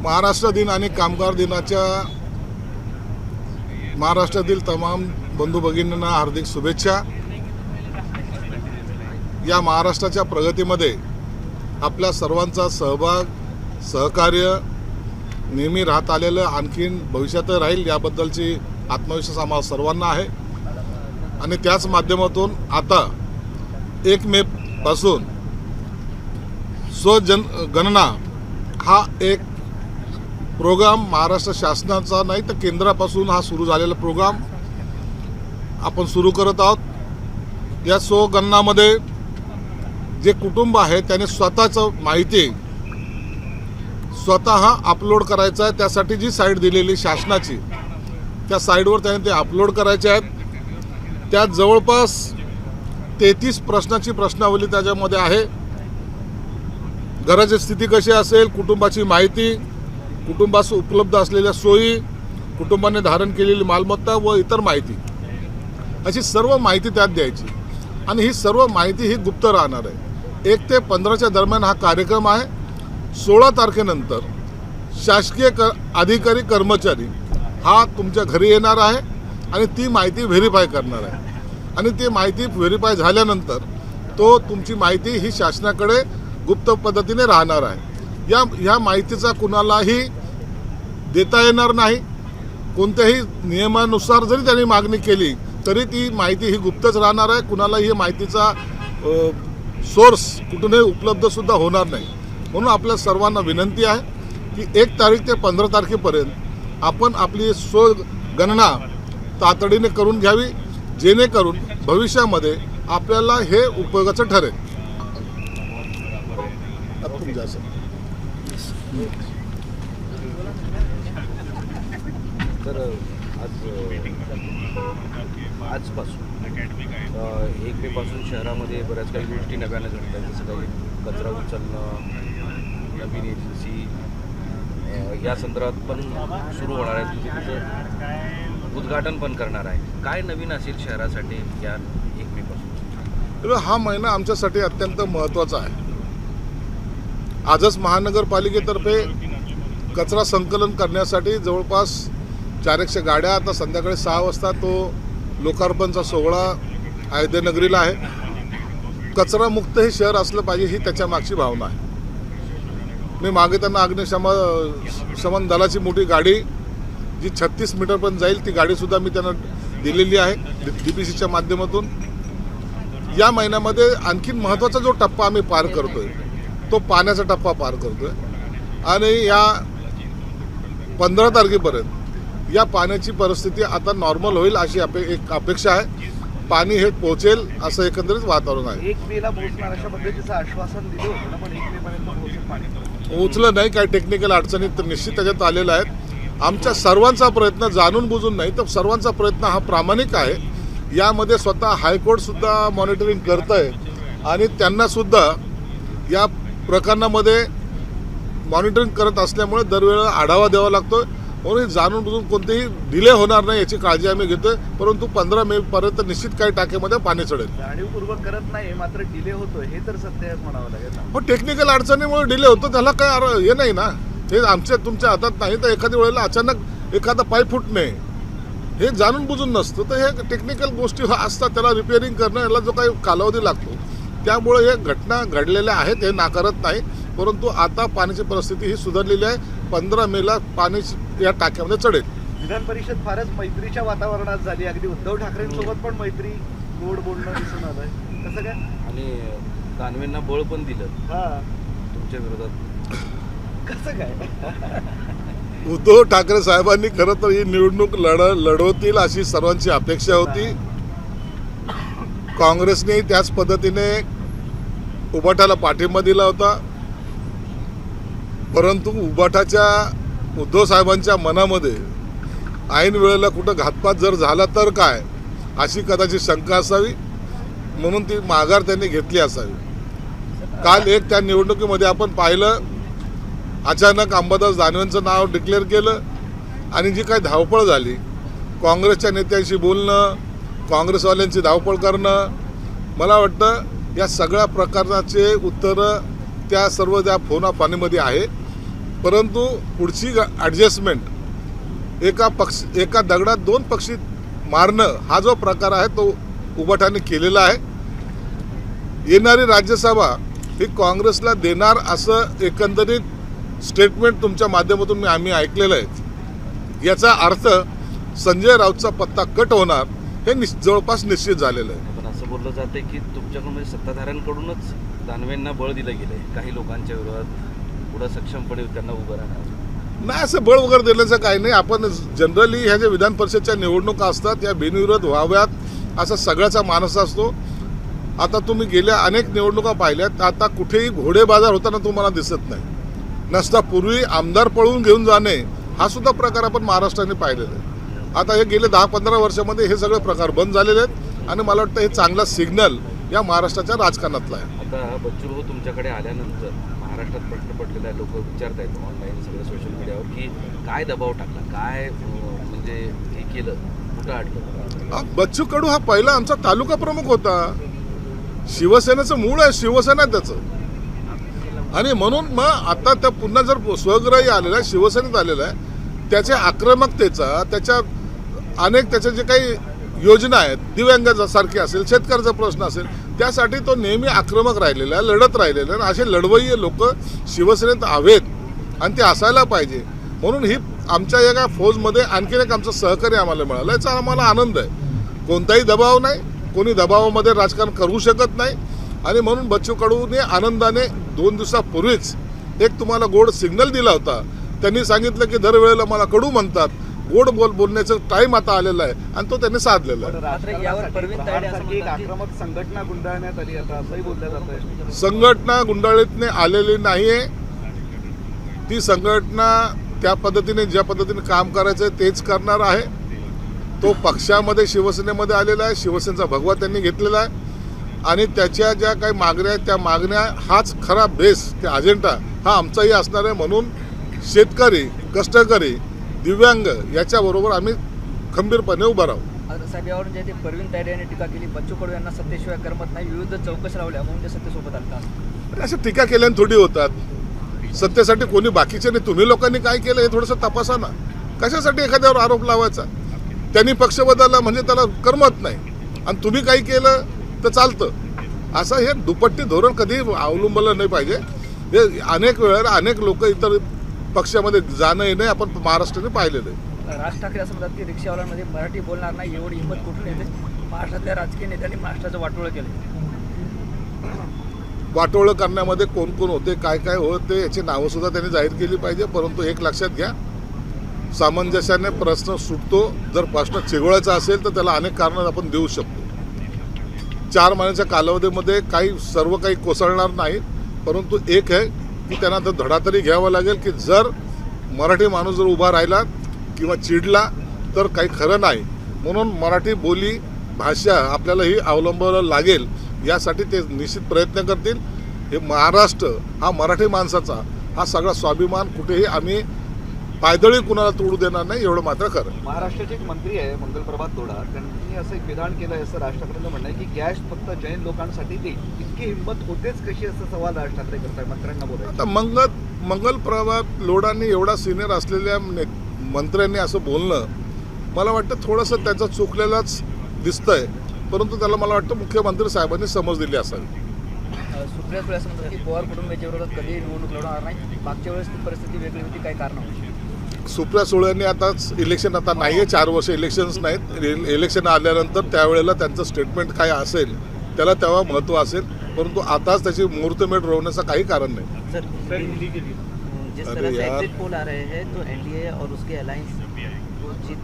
महाराष्ट्र दिन आणि कामगार दिनाच्या महाराष्ट्रातील तमाम बंधू भगिनींना हार्दिक शुभेच्छा। या महाराष्ट्राच्या प्रगतीमध्ये आपल्या सर्वांचा सहभाग सहकार्य नेहमी राहत आलेलं आणखीन भविष्यात राहील याबद्दलची आत्मविश्वास आम्हाला सर्वांना आहे। आणि त्याच माध्यमातून आता 1 मे पासून स्वजनगणना हा एक प्रोग्राम महाराष्ट्र शासनाचा नाही तर केंद्रापासून हा सुरू झालेला प्रोग्राम आपण सुरू करत आहोत। या स्वगणनामध्ये जे कुटुंब आहे त्याने स्वतःचं माहिती स्वतः अपलोड करायचं आहे। त्यासाठी जी साईट दिलेली शासनाची त्या साईटवर त्याने ते अपलोड करायचे आहेत। त्यात जवळपास 33 प्रश्नाची प्रश्नावली त्याच्यामध्ये आहे। घराची स्थिती कशी असेल, कुटुंबाची माहिती, कुटुंबास उपलब्ध असलेल्या सोयी, कुटुंबाने धारण केलेली मालमत्ता व इतर माहिती, अशी सर्व माहिती त्यात द्यायची। आणि ही सर्व माहिती ही गुप्त राहणार आहे। 1 ते 15च्या दरम्यान हा कार्यक्रम आहे। 16 तारखेनंतर शासकीय अधिकारी कर्मचारी हा तुमच्या घरी येणार आहे आणि ती माहिती व्हेरीफाय करणार आहे। आणि ती माहिती व्हेरीफाय झाल्यानंतर तुमची माहिती ही शासनाकडे गुप्त पद्धतीने राहणार आहे। या माहितीचा कुणालाही देता येणार नाही। कोणत्याही नियमानुसार जरी त्यांनी मागणी केली तरी ती माहिती ही गुप्तच राहणार आहे। कुणालाही माहितीचा सोर्स कुठूनही उपलब्धसुद्धा होणार नाही। म्हणून आपल्या सर्वांना विनंती आहे की 1 तारीख ते 15 तारखेपर्यंत आपण आपली स्वगणना तातडीने करून घ्यावी, जेणेकरून भविष्यामध्ये आपल्याला हे उपयोगाचं ठरेल। तर आजपासून 1 मे पासून शहरामध्ये बऱ्याच काही गोष्टी नव्यानं घडत आहेत, जसं काही कचरा उचलणं, नवीन एजन्सी या संदर्भात पण सुरू होणार आहे। तुम्ही त्याचं उद्घाटन पण करणार आहे। काय नवीन असेल शहरासाठी या 1 मे पासून? हा महिना आमच्यासाठी अत्यंत महत्त्वाचा आहे। आजच महानगरपालिकेतर्फे कचरा संकलन करण्यासाठी जवळपास 400 गाड्या, आता संध्याकाळी 6 वाजता लोकार्पणचा सोहळा अयोध्येनगरीला आहे। कचरामुक्त हे शहर असलं पाहिजे ही त्याच्या मागची भावना आहे। मी मागे त्यांना अग्निशमन दलाची मोठी गाडी जी 36 मीटरपर्यंत जाईल ती गाडीसुद्धा मी त्यांना दिलेली आहे DPCच्या माध्यमातून। या महिन्यामध्ये आणखीन महत्त्वाचा जो टप्पा आम्ही पार करतोय तो पाण्याचा टप्पा पार करतोय। आणि या 15 तारखेपर्यंत या पाण्याची परिस्थिती आता नॉर्मल होईल अशी एक अपेक्षा आहे। पाणी हे पोहोचेल असं एकंदरीत वातावरण आहे। 1 मेला पोहोचणार अशा पद्धतीचं आश्वासन दिलं होतं, पण 1 मे पर्यंत पोहोचेल पाणी पोहोचलं नाही। काही टेक्निकल अडचणी तर निश्चित त्याच्यात आलेल्या आहेत। आमच्या सर्वांचा प्रयत्न जाणून बुजून नाही तर सर्वांचा प्रयत्न हा प्रामाणिक आहे। यामध्ये स्वतः हायकोर्टसुद्धा मॉनिटरिंग करत आहे आणि त्यांनासुद्धा या प्रकरणामध्ये मॉनिटरिंग करत असल्यामुळे दरवेळेला आढावा द्यावा लागतो। म्हणून जाणून बुजून कोणतेही डिले होणार नाही याची काळजी आम्ही घेतोय। परंतु 15 मे पर्यंत निश्चित काही टाक्यामध्ये पाणी चढेल। जाणीवपूर्वक करत नाही मात्र डिले होतोय हे तर सत्य म्हणावं लागेल। पण टेक्निकल अडचणीमुळे डिले होतो त्याला काय हे नाही ना, हे तुमच्या हातात नाही। तर एखाद्या वेळेला अचानक एखादा पाईप फुटणे हे जाणून बुजून नसतं, तर हे टेक्निकल गोष्टी असतात, त्याला रिपेअरिंग करणं याला जो काही कालावधी लागतो। त्यामुळे हे घटना घडलेल्या आहेत हे नाकारत नाही। परंतु आता पाण्याची परिस्थिती ही सुधारलेली आहे। 15 मेला पाणी या टाक्यामध्ये चढेल। विधान परिषद फारच मैत्रीच्या वातावरणात झाली, अगदी उद्धव ठाकरेंसोबत पण मैत्री गोड बोलणं दिसून आलंय, कसं काय? आणि दानवेंना बळ पण दिलं हा तुमच्या विरोधात, कसं काय? उद्धव ठाकरे साहेबांनी खरं तर ही निवडणूक लढवतील अशी सर्वांची अपेक्षा होती। काँग्रेसने त्याच पद्धतीने उबाटाला पाठिंबा दिला होता। परंतु उबाटाच्या उद्धव साहेबांच्या मनामध्ये ऐन वेळेला कुठं घातपात जर झाला तर काय अशी कदाचित शंका असावी, म्हणून ती माघार त्यांनी घेतली असावी। काल त्या निवडणुकीमध्ये आपण पाहिलं, अचानक अंबादास दानवेंचं नाव डिक्लेअर केलं आणि जी काही धावपळ झाली, काँग्रेसच्या नेत्यांशी बोलणं, काँग्रेसवाल्यांची धावपळ करणं, मला वाटतं या सगळ्या प्रकारचे उत्तरं त्या सर्व त्या फोनाफानीमध्ये आहे। परंतु पुढची ॲडजस्टमेंट एका दगडात दोन पक्षी मारणं हा जो प्रकार आहे तो उबाठाने केलेला आहे. येणारी राज्यसभा ही काँग्रेसला देणार असं एकंदरीत स्टेटमेंट तुमच्या माध्यमातून आम्ही ऐकलेलं आहे. याचा अर्थ संजय राऊतचा पत्ता कट होणार हे जवळपास निश्चित झालेलं आहे. पण असं बोललं जाते की तुमच्याकडून म्हणजे सत्ताधाऱ्यांकडूनच दानवेंना बळ दिलं गेलंय काही लोकांच्या विरोधात पुढं सक्षमपणे त्यांना उभं राहणार. नाही, असं बळ वगैरे देण्याचं काही नाही. आपण जनरली ह्या ज्या विधान परिषदच्या निवडणुका असतात या बिनविरोध व्हाव्यात असा सगळ्याचा मानस असतो. आता तुम्ही गेल्या अनेक निवडणुका पाहिल्यात, आता कुठेही घोडेबाजार होताना तुम्हाला दिसत नाही. नसता पूर्वी आमदार पळवून घेऊन जाणे हा सुद्धा प्रकार आपण महाराष्ट्राने पाहिलेला आहे. आता हे गेले 10-15 वर्षामध्ये हे सगळे प्रकार बंद झालेले आहेत आणि मला वाटतं हे चांगला सिग्नल या महाराष्ट्राच्या राजकारणातला आहे. आता बच्चू भाऊ तुमच्याकडे आल्यानंतर महाराष्ट्रात प्रश्न पडलेला आहे, लोक विचारत आहेत ऑनलाईन सगळं सोशल मीडियावर की काय दबाव टाकला, काय म्हणजे हे केलं, कुठं अडलं. बच्चू कडू हा पहिला आमचा तालुका प्रमुख होता. शिवसेनेचं मूळ आहे, शिवसेना त्याचं. आणि म्हणून मग आता त्या पुन्हा जर स्वग्रही आलेला आहे, शिवसेनेत आलेला आहे, त्याच्या आक्रमकतेचा, त्याच्या अनेक त्याच्या जे काही योजना आहेत, दिव्यांगासारखी असेल, शेतकऱ्याचा प्रश्न असेल, त्यासाठी तो नेहमी आक्रमक राहिलेला आहे, लढत राहिलेला आहे. आणि असे लढवय्ये लोक शिवसेनेत हवेत आणि ते असायला पाहिजे. म्हणून ही आमच्या या फौजमध्ये आणखीन एक आमचं सहकार्य आम्हाला मिळालं, याचा आम्हाला आनंद आहे. कोणताही दबाव नाही, कोणी दबावामध्ये राजकारण करू शकत नाही. आणि म्हणून बच्चू कडूने आनंदाने 2 दिवसापूर्वीच एक तुम्हाला गोड सिग्नल दिला होता. त्यांनी सांगितलं की दरवेळेला मला कडू म्हणतात, गोड बोलण्याचं टाइम आता आलेला आहे आणि तो त्यांनी साधलेला आहे. यावर परवीन तायडेसारखी एक आक्रमक संघटना गुंडाळण्यात आली आता असंही बोललं जात आहे. संघटना गुंडाळीतने आलेली नाहीये. ती संघटना त्या पद्धतीने ज्या पद्धतीने काम करायचं तेच करणार आहे. तो पक्षामध्ये शिवसेनेमध्ये आलेला आहे, शिवसेनेचा भगवा त्यांनी घेतलेला आहे आणि त्याच्या ज्या काही मागण्या आहेत त्या मागण्या हाच खरा बेस, त्या अजेंडा हा आमचाही असणार आहे. म्हणून शेतकरी, कष्टकरी, दिव्यांग याच्याबरोबर आम्ही खंबीरपणे उभं राहू. आता साहेब यावरून जे ते परवीन तायडे यांनी टीका केली, बच्चू कडू यांना सत्तेशिवाय करमत नाही, विविध चौकशी लावल्या म्हणून ते सत्तेसोबत आलतात. अशा टीका केल्याने थोडी होतात. सत्तेसाठी कोणी बाकीचे नाही, तुम्ही लोकांनी काय केलं हे थोडंसं तपासा ना. कशासाठी एखाद्यावर आरोप लावायचा? त्यांनी पक्ष बदलला म्हणजे त्याला करमत नाही आणि तुम्ही काही केलं तर चालतं, असं हे दुपट्टी धोरण कधी अवलंबलं नाही पाहिजे. हे अनेक वेळेला अनेक लोक इतर पक्षामध्ये जाणं येणं आपण महाराष्ट्राने पाहिलेलं आहे. राज ठाकरे असं म्हणतात की रिक्षावाल्यांमध्ये मराठी बोलणार नाही, एवढी हिंमत कुठून येते? महाराष्ट्रातल्या राजकीय नेत्यांनी महाराष्ट्राचं वाटोळं केलं. वाटोळं करण्यामध्ये कोण कोण होते, काय काय होते याची नावं सुद्धा त्यांनी जाहीर केली पाहिजे. परंतु एक लक्षात घ्या, सामंजस्याने प्रश्न सुटतो. जर प्रश्न चिघळायचा असेल तर त्याला अनेक कारणं आपण देऊ शकतो. 4 महिन्याच्या कालावधीमध्ये सर्व काही कोसळणार नाही. परंतु एक आहे की त्यांना तर धडा तरी घ्यावा लागेल की जर मराठी माणूस जर उभा राहिला किंवा चिडला तर काही खरं नाही. म्हणून मराठी बोली भाषा आपल्याला ही अवलंबायला लागेल. यासाठी ते निश्चित प्रयत्न करतील. हे महाराष्ट्र हा मराठी माणसाचा हा सगळा स्वाभिमान कुठेही आम्ही पायदळी कुणाला तोडू देणार नाही, एवढं मात्र खरं. महाराष्ट्राचे एक मंत्री आहे मंगलप्रभात तोडा, त्यांनी असं एक विधान केलं असं राज ठाकरेंचं म्हणणं आहे की गॅस फक्त जैन लोकांसाठी देईल. इतकी हिंमत होतेच कशी असा सवाल राज ठाकरे करताय मंत्र्यांना बोलायचं. आता मंगलप्रभात लोढांनी एवढा सिनियर असलेल्या मंत्र्यांनी असं बोलणं मला वाटतं थोडंसं त्याचं चुकलेलंच दिसतंय. परंतु त्याला मला वाटतं मुख्यमंत्री साहेबांनी समज दिली असावी. सुप्रिया सुळे असं म्हणतात की पवार कुटुंबाच्या विरोधात कधीही निवडणूक लढवणार नाही. मागच्या वेळेस ती परिस्थिती वेगळी होती, काय कारण होती? सुप्रिया सुळेंनी इलेक्शन आता नाही आहे, 4 वर्ष इलेक्शन्स नाहीत. इलेक्शन आल्यानंतर त्यावेळेला त्यांचं स्टेटमेंट काय असेल त्याला तेव्हा महत्त्व असेल. परंतु आताच त्याची मुहूर्तमेढ रोवण्याचं काही कारण नाही. जिस तरह से एग्जिट पोल आ रहे हैं तो एनडीए और उसके अलायंस को जीत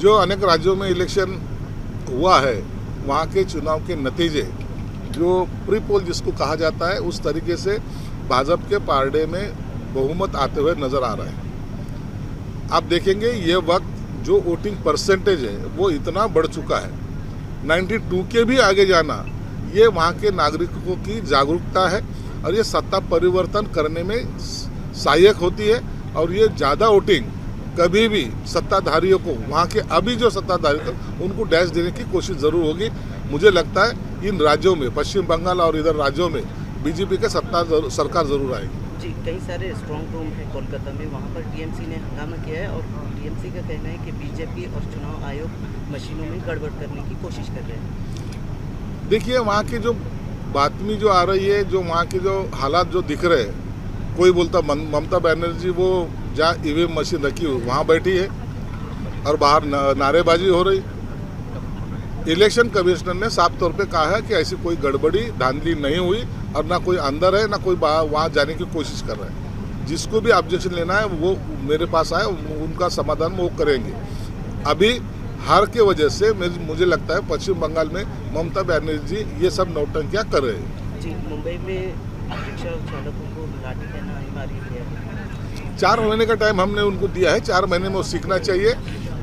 जो अनेक राज्यों में इलेक्शन हुआ है वहाँ के चुनाव के नतीजे जो प्री पोल जिसको कहा जाता है उस तरीके से भाजपा के पारडे में बहुमत आते हुए नज़र आ रहा है. आप देखेंगे ये वक्त जो वोटिंग परसेंटेज है वो इतना बढ़ चुका है, 92 के भी आगे जाना ये वहाँ के नागरिकों की जागरूकता है और ये सत्ता परिवर्तन करने में सहायक होती है. और ये ज़्यादा वोटिंग कभी भी सत्ताधारियों को, वहाँ के अभी जो सत्ताधारी थे उनको डैश देने की कोशिश ज़रूर होगी. मुझे लगता है इन राज्यों में, पश्चिम बंगाल और इधर राज्यों में बीजेपी के सरकार जरूर आएगी। जी, कई सारे स्ट्रॉन्ग रूम है कोलकाता में, वहाँ पर टीएमसी ने हंगामा किया है और टीएमसी का कहना है कि बीजेपी और चुनाव आयोग मशीनों में गड़बड़ करने की कोशिश कर रहे हैं। देखिए वहाँ की जो बातमी जो आ रही है, जो वहाँ के जो हालात जो दिख रहे हैं, कोई बोलता ममता बनर्जी वो जहाँ ईवीएम मशीन रखी हुई वहाँ बैठी है और बाहर नारेबाजी हो रही। इलेक्शन कमिश्नर ने साफ तौर पे कहा है कि ऐसी कोई गड़बड़ी धांधली नहीं हुई और ना कोई अंदर है ना कोई वहाँ जाने की कोशिश कर रहा है। जिसको भी ऑब्जेक्शन लेना है वो मेरे पास आए, उनका समाधान वो करेंगे। अभी हार के वजह से मुझे लगता है पश्चिम बंगाल में ममता बनर्जी ये सब नौटंकियाँ कर रहे हैं। जी, मुंबई में रिक्शा चालकों को लाठी कहना अनिवार्य किया है। 4 महीने का टाइम हमने उनको दिया है, 4 महीने में वो सीखना चाहिए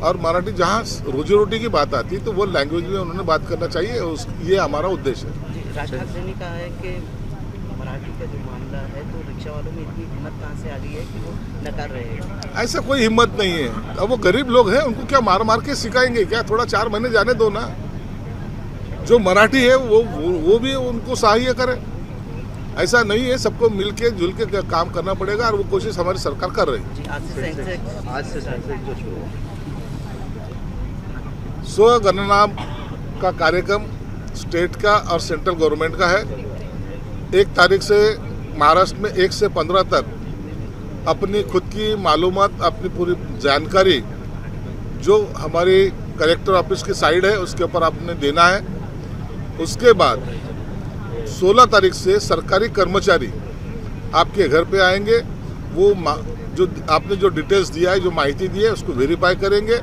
और मराठी जहाँ रोजी रोटी की बात आती है तो वो लैंग्वेज में उन्होंने बात करना चाहिए। ये हमारा उद्देश्य है। जी, राज ठाकरे ने कहा है कि मराठी का जो मामला है तो रिक्शा वालों में इतनी हिम्मत कहाँ से आ गई है कि वो नकार रहे हैं। ऐसा कोई हिम्मत नहीं है। अब वो गरीब लोग हैं, उनको क्या मार मार के सिखाएंगे क्या? थोड़ा 4 महीने जाने दो ना। जो मराठी है वो भी उनको सहाय्य करे। ऐसा नहीं है, सबको मिल के जुल के काम करना पड़ेगा और वो कोशिश हमारी सरकार कर रही है। जी, आज से सेंसेक्स जो शुरू हुआ। स्वगणना का कार्यक्रम स्टेट का और सेंट्रल गवर्नमेंट का है। 1 तारीख से महाराष्ट्र में 1 से 15 तक अपनी खुद की मालूमात, अपनी पूरी जानकारी जो हमारी कलेक्टर ऑफिस की साइड है उसके ऊपर आपने देना है। उसके बाद 16 तारीख से सरकारी कर्मचारी आपके घर पे आएंगे। वो जो आपने जो डिटेल्स दिया है, जो माहिती दी है, उसको वेरीफाई करेंगे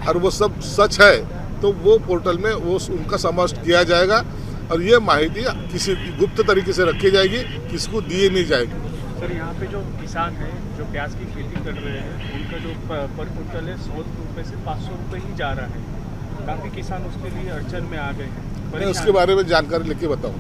और वो सब सच है तो वो पोर्टल में वो उनका समाविष्ट किया जाएगा और ये माहिती किसी गुप्त तरीके से रखी जाएगी, किसको दी नहीं जाएगी। सर, यहाँ पे जो किसान हैं जो प्याज की खेती कर रहे हैं उनका जो पर कुंटल है 100 रुपये से 500 रुपये ही जा रहा है। काफ़ी किसान उसके लिए अड़चन में आ गए हैं। मैं उसके बारे में जानकारी लेके बताऊँ।